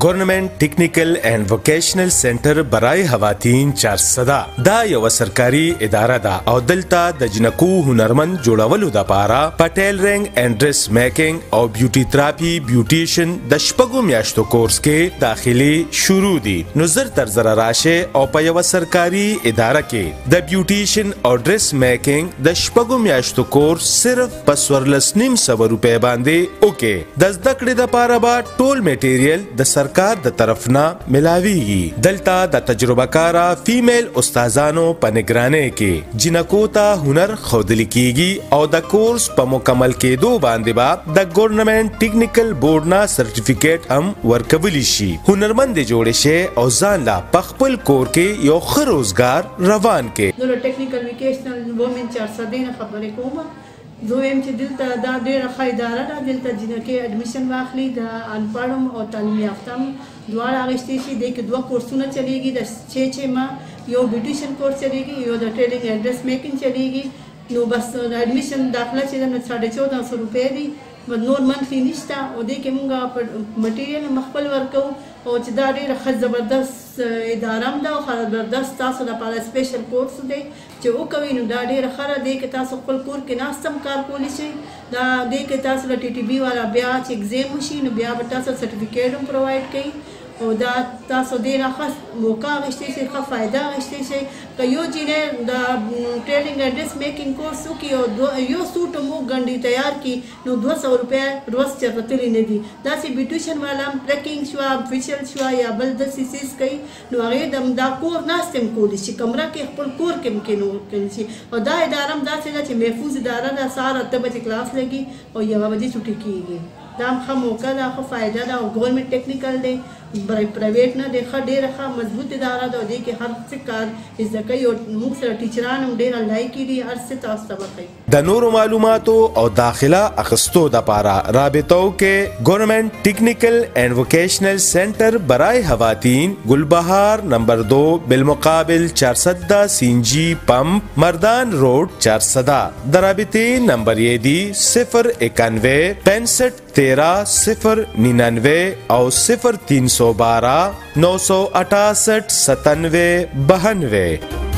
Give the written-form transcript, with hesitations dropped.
گورنمنٹ ټیکنیکل اینڈ ووکیشنل سنټر برای خواتین 400 دا یو سرکاري اداره ده او دلته د جنکو هنرمند جوړولو د پاره پټیل رنګ اینڈ ډریس میکینګ او بیوټي تراپي بیوټیشن د شپږو میاشتو کورس کې داخلي شروع دي. نو زر تر زر راشه او په یو سرکاري اداره کې د بیوټیشن او ډریس میکینګ د شپږو میاشتو کورس صرف په 14,900 روپے باندې اوکے. د زده کړې د پاره به ټول میټیریل د سرکار د طرفنا ملاویږي. دلته د تجربه کارا فیمیل استادانو په نگرانی کې جنکو ته هنر ښودل کیږي او د کورس په مکمل کېدو باندې به د گورنمنٹ ټیکنیکل بورډ نه سرټیفیکیټ هم ورکولی شي. هنرمند جوړ شي او ځان لا په خپل کور کې یو ښه روزګار روان کې. نو ټیکنیکل ویکیشنل وومن 400 نه خبرې کوم. زه وایم چې دلته دا ډېره ښه اداره ده. دلته جنکې اډمیشن واخلي د انپړم او تعلیم یافتم دواړه اخیستی شي. دې کې 2 کورسونه چلیږي. د 6 ماه یو بیوټیشن کورس چلیږي، یو د ټیلینګ اینډ ډریس میکینګ چلیږي. نو بس د اډمیشن داخله چې ده 1450 روپۍ دي، نور منثلي نشته. او دې کې مونږ مټیریل مخبل ورکو او چې دا ډېره ښه زبردست اداره هم ده او زبردست تاسو لپاره سپیشل کورس دی چې وکوئ. نو دا ډېره ښه ده. دې کې تاسو خپل کور کې ناست هم کار کولی شئ. دا دې کې تاسو له ټي ټي بي والا بیا چې اګزام وشي نو بیا به تاسو سرټیفیکیټ هم پرووایډ کوي. او دا تاسو ډېره ښه موقع اخیستی شئ، ښه فایده اخیستی شئ. که یو جینۍ د ټیلینګ اینډ ډریس میکینګ کورس وکړي او یو سوټ هم وګنډي تیار کړي نو 200 روپۍ روز چېرته تللی نه دي. داسې بیوټیشن والا هم پلکینګ شوه، فیشل شوه یا بل داسې څیز کوي نو هغې دا کور ناست هم کولی شي، کمره کې خپل کور کې هم کینولی شي. او دا اداره هم داسې ده چې محفوظ اداره ده. سهار 8 بجې کلاس لګي او 1 بجې چھوټي کېږي. دا هم ښه موقع ده، ښه فایده ده. او ګورنمنټ ټیکنیکل دی، پرایویټ نه دی. ښه ډېره ښه مضبوط اداره ده او دې کې هر څه کار زده کوي. او موږ سره ټیچران هم ډېره لایقي دي، هر څه تاسو ته به کوي. د نورو معلوماتو او داخله اخستو دپاره رابطو کې گورنمنٹ ټیکنیکل اینڈ ووکیشنل سینٹر برائے خواتین گلبہار نمبر 2 بالمقابل 400 سینجی پمپ مردان روڈ 400. درابطے نمبر یہ دی 091 65 13 099 او 0312 968 97 92.